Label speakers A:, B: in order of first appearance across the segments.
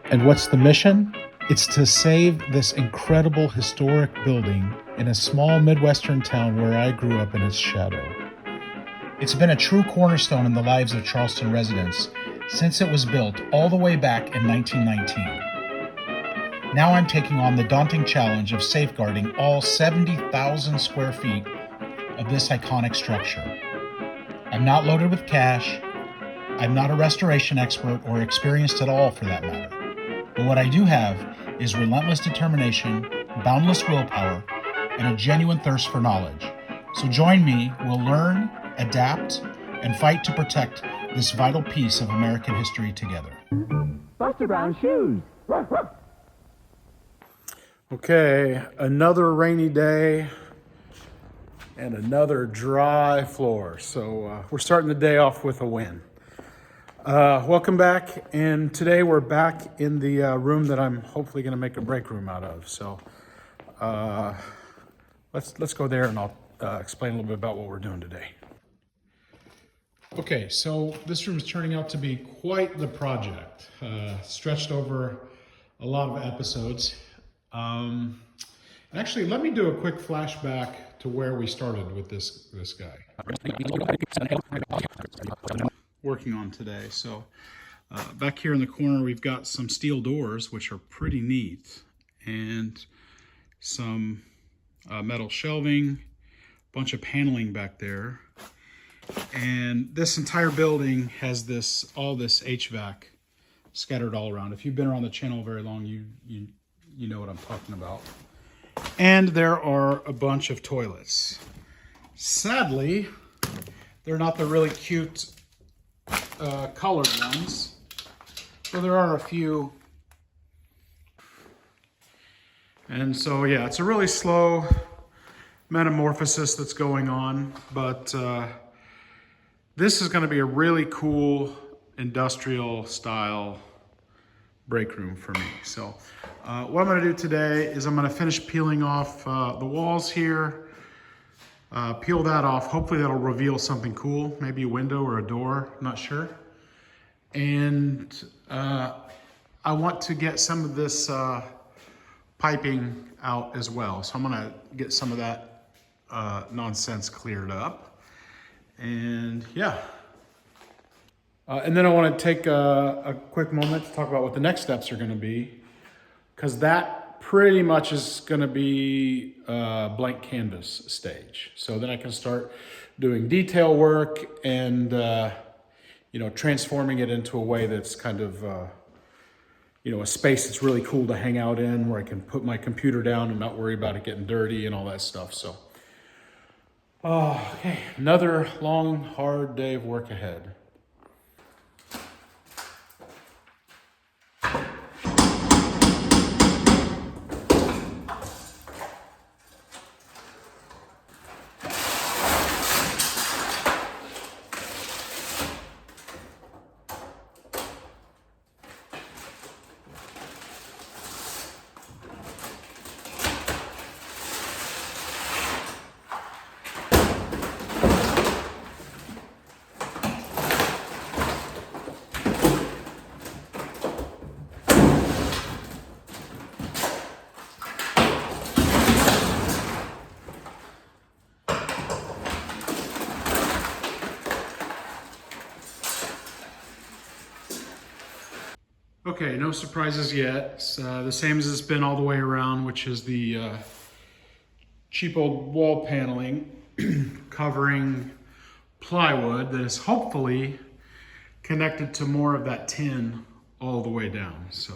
A: And what's the mission? It's to save this incredible historic building in a small Midwestern town where I grew up in its shadow. It's been a true cornerstone in the lives of Charleston residents since it was built all the way back in 1919. Now I'm taking on the daunting challenge of safeguarding all 70,000 square feet of this iconic structure. I'm not loaded with cash. I'm not a restoration expert or experienced at all for that matter. But what I do have is relentless determination, boundless willpower, and a genuine thirst for knowledge. So join me, we'll learn, adapt, and fight to protect this vital piece of American history together.
B: Buster Brown shoes.
A: Okay, another rainy day and another dry floor. So we're starting the day off with a win. Welcome back, and today we're back in the room that I'm hopefully going to make a break room out of. So let's go there, and I'll explain a little bit about what we're doing today. Okay, so this room is turning out to be quite the project, stretched over a lot of episodes. And actually, let me do a quick flashback to where we started with this guy working on today. So back here in the corner, we've got some steel doors, which are pretty neat, and some metal shelving, a bunch of paneling back there. And this entire building has all this HVAC scattered all around. If you've been around the channel very long, you know what I'm talking about. And there are a bunch of toilets. Sadly, they're not the really cute colored ones. So there are a few. And so, yeah, it's a really slow metamorphosis that's going on, but this is going to be a really cool industrial style break room for me. So what I'm going to do today is I'm going to finish peeling off the walls here, peel that off. Hopefully that'll reveal something cool, maybe a window or a door, I'm not sure. And I want to get some of this piping out as well. So I'm going to get some of that nonsense cleared up. And yeah. And then I want to take a quick moment to talk about what the next steps are going to be, because that pretty much is going to be a blank canvas stage. So then I can start doing detail work and transforming it into a way that's kind of a space that's really cool to hang out in, where I can put my computer down and not worry about it getting dirty and all that stuff. So okay, another long, hard day of work ahead. Okay, no surprises yet. It's the same as it's been all the way around, which is the cheap old wall paneling covering plywood that is hopefully connected to more of that tin all the way down. So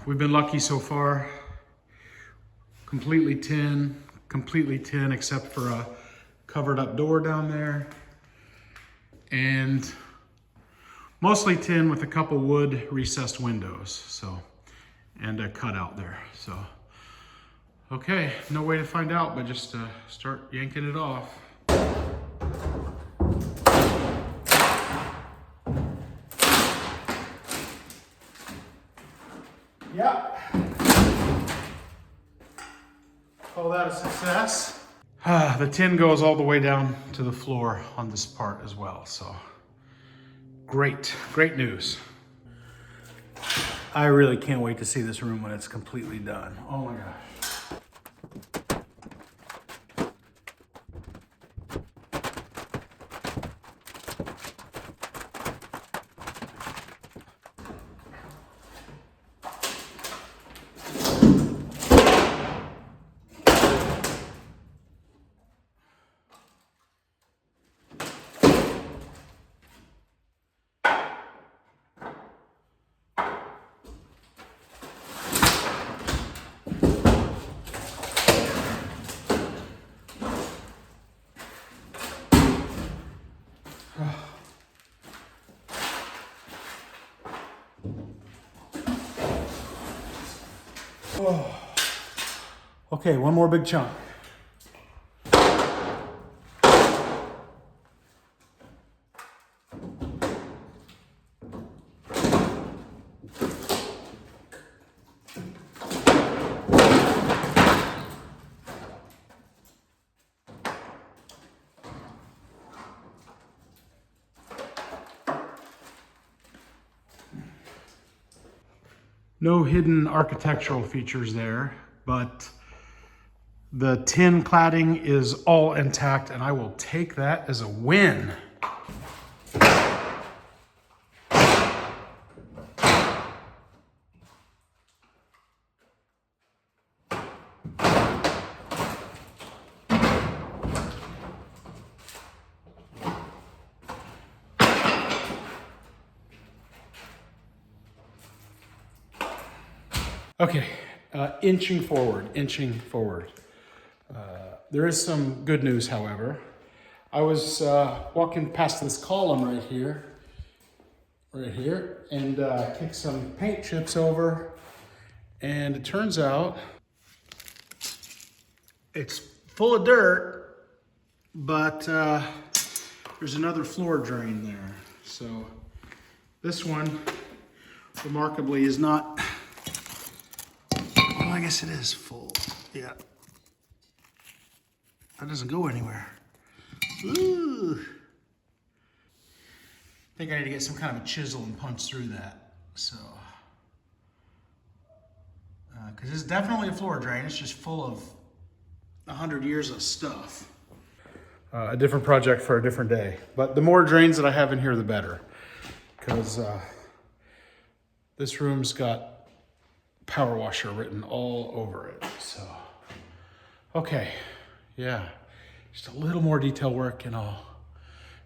A: we've been lucky so far. Completely tin except for a covered up door down there. And mostly tin with a couple wood recessed windows, so, and a cutout there. So, okay, no way to find out, but just start yanking it off. Yep. Call that a success. The tin goes all the way down to the floor on this part as well, so. Great news. I really can't wait to see this room when it's completely done. Oh my gosh. Oh. Okay, one more big chunk. No hidden architectural features there, but the tin cladding is all intact, and I will take that as a win. Okay, inching forward. There is some good news, however. I was walking past this column right here, and kicked some paint chips over, and it turns out it's full of dirt, but there's another floor drain there. So this one, remarkably, is not. Well, I guess it is full. Yeah. That doesn't go anywhere. Ooh. I think I need to get some kind of a chisel and punch through that. So, because it's definitely a floor drain. It's just full of 100 years of stuff. A different project for a different day. But the more drains that I have in here, the better. Because this room's got power washer written all over it. So, okay. Yeah, just a little more detail work and I'll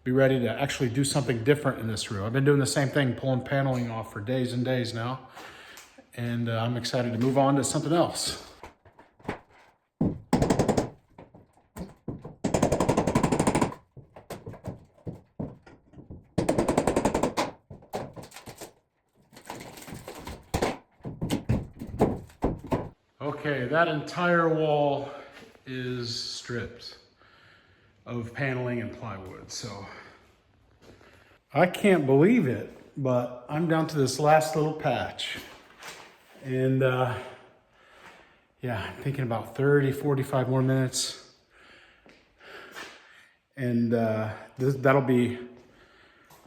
A: be ready to actually do something different in this room. I've been doing the same thing, pulling paneling off for days and days now. And I'm excited to move on to something else. Okay, that entire wall is stripped of paneling and plywood. So I can't believe it, but I'm down to this last little patch. And yeah, I'm thinking about 30, 45 more minutes. And that'll be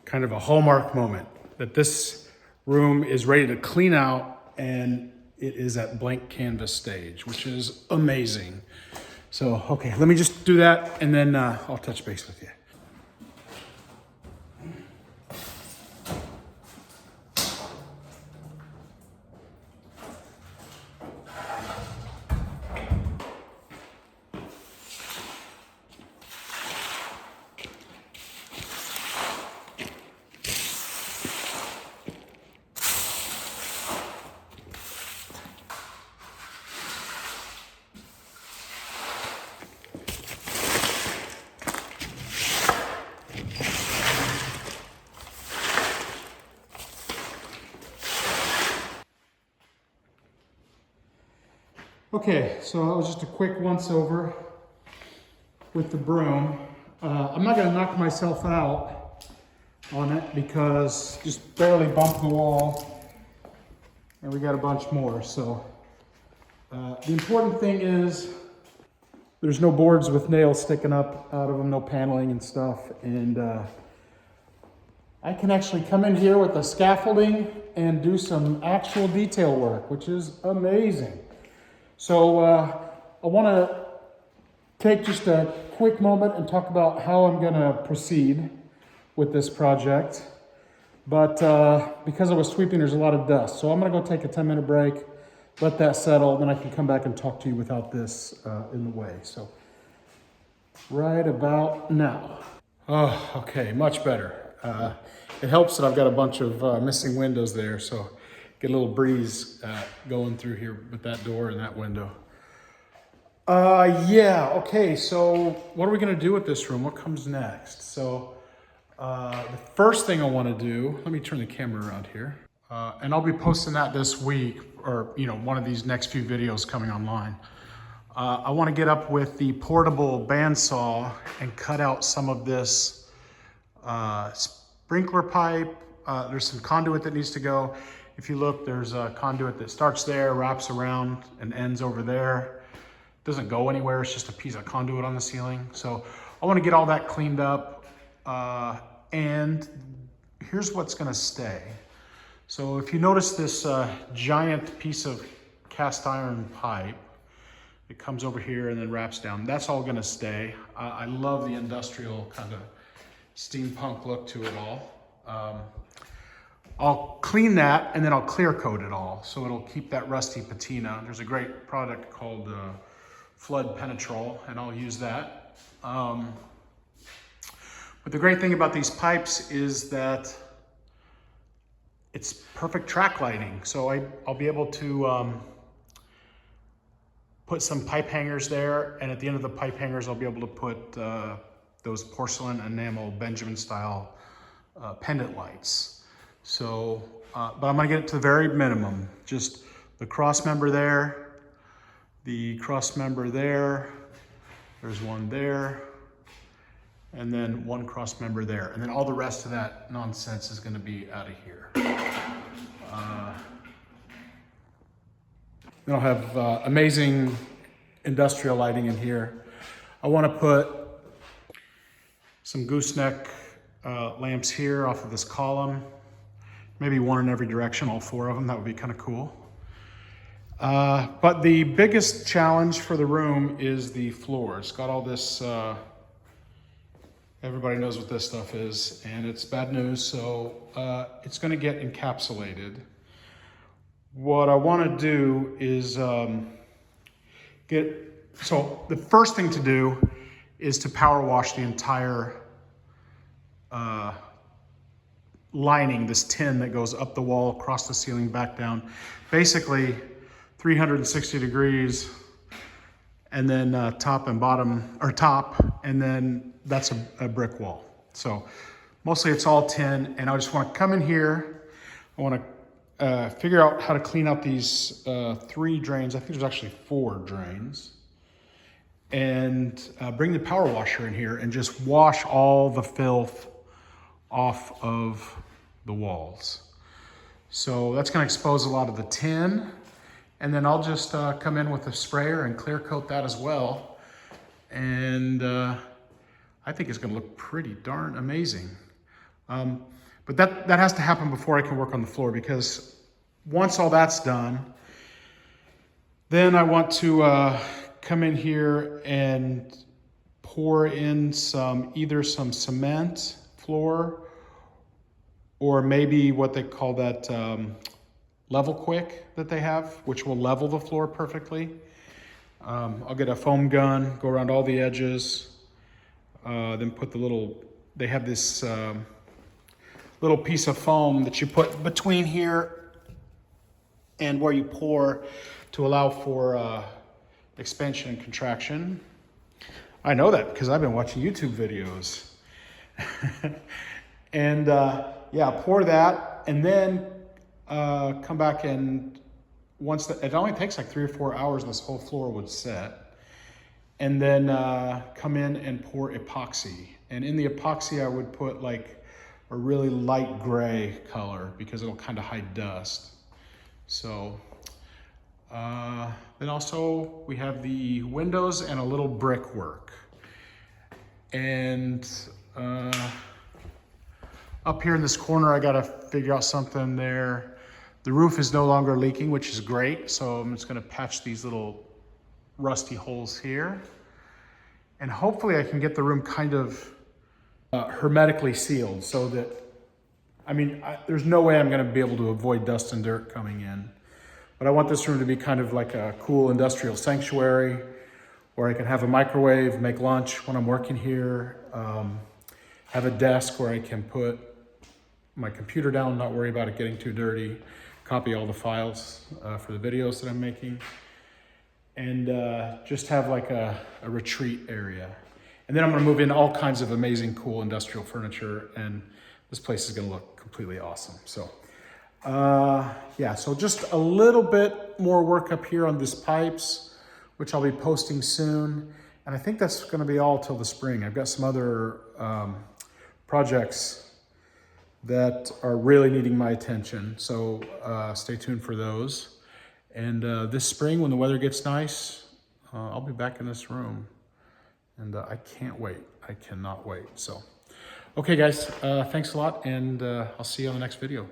A: kind of a hallmark moment that this room is ready to clean out and it is at blank canvas stage, which is amazing. So, okay, let me just do that and then I'll touch base with you. Okay, so that was just a quick once over with the broom. I'm not gonna knock myself out on it because just barely bumped the wall and we got a bunch more. So the important thing is there's no boards with nails sticking up out of them, no paneling and stuff. And I can actually come in here with the scaffolding and do some actual detail work, which is amazing. So I want to take just a quick moment and talk about how I'm going to proceed with this project. But because I was sweeping, there's a lot of dust. So I'm going to go take a 10-minute break, let that settle, then I can come back and talk to you without this in the way. So right about now. Oh, okay, much better. It helps that I've got a bunch of missing windows there, so get a little breeze going through here with that door and that window. Yeah, okay, so what are we gonna do with this room? What comes next? So the first thing I wanna do, let me turn the camera around here. And I'll be posting that this week, or one of these next few videos coming online. I wanna get up with the portable bandsaw and cut out some of this sprinkler pipe. There's some conduit that needs to go. If you look, there's a conduit that starts there, wraps around and ends over there. Doesn't go anywhere, it's just a piece of conduit on the ceiling. So I wanna get all that cleaned up. And here's what's gonna stay. So if you notice this giant piece of cast iron pipe, it comes over here and then wraps down. That's all gonna stay. I love the industrial kind of steampunk look to it all. I'll clean that and then I'll clear coat it all so it'll keep that rusty patina. There's a great product called Flood Penetrol, and I'll use that. But the great thing about these pipes is that it's perfect track lighting. So I'll be able to put some pipe hangers there, and at the end of the pipe hangers I'll be able to put those porcelain enamel Benjamin style pendant lights. So, but I'm gonna get it to the very minimum. Just the cross member there, the cross member there, there's one there, and then one cross member there. And then all the rest of that nonsense is gonna be out of here. Then I'll have amazing industrial lighting in here. I wanna put some gooseneck lamps here off of this column. Maybe one in every direction, all four of them. That would be kind of cool. But the biggest challenge for the room is the floor. It's got all this, everybody knows what this stuff is, and it's bad news, so it's gonna get encapsulated. What I wanna do is so the first thing to do is to power wash the entire lining, this tin that goes up the wall, across the ceiling, back down. Basically 360 degrees, and then top and bottom, or top, and then that's a brick wall. So mostly it's all tin, and I just wanna come in here. I wanna figure out how to clean out these 3 drains. I think there's actually 4 drains. And bring the power washer in here and just wash all the filth off of the walls. So that's gonna expose a lot of the tin. And then I'll just come in with a sprayer and clear coat that as well. And I think it's gonna look pretty darn amazing. But that has to happen before I can work on the floor, because once all that's done, then I want to come in here and pour in either some cement floor, or maybe what they call that level quick that they have, which will level the floor perfectly. I'll get a foam gun, go around all the edges, then put they have this little piece of foam that you put between here and where you pour to allow for expansion and contraction. I know that because I've been watching YouTube videos. And yeah, pour that, and then come back, and it only takes like 3 or 4 hours, this whole floor would set. And then come in and pour epoxy. And in the epoxy, I would put like a really light gray color because it'll kind of hide dust. So then also we have the windows and a little brickwork. And Up here in this corner, I gotta figure out something there. The roof is no longer leaking, which is great. So I'm just gonna patch these little rusty holes here. And hopefully I can get the room kind of hermetically sealed so that, there's no way I'm gonna be able to avoid dust and dirt coming in. But I want this room to be kind of like a cool industrial sanctuary where I can have a microwave, make lunch when I'm working here, have a desk where I can put my computer down, not worry about it getting too dirty, copy all the files for the videos that I'm making, and just have like a retreat area. And then I'm gonna move in all kinds of amazing, cool industrial furniture, and this place is gonna look completely awesome. So, yeah, so just a little bit more work up here on these pipes, which I'll be posting soon. And I think that's gonna be all till the spring. I've got some other projects that are really needing my attention. So stay tuned for those. And this spring, when the weather gets nice, I'll be back in this room. And I can't wait. I cannot wait. So, okay guys, thanks a lot, and I'll see you on the next video.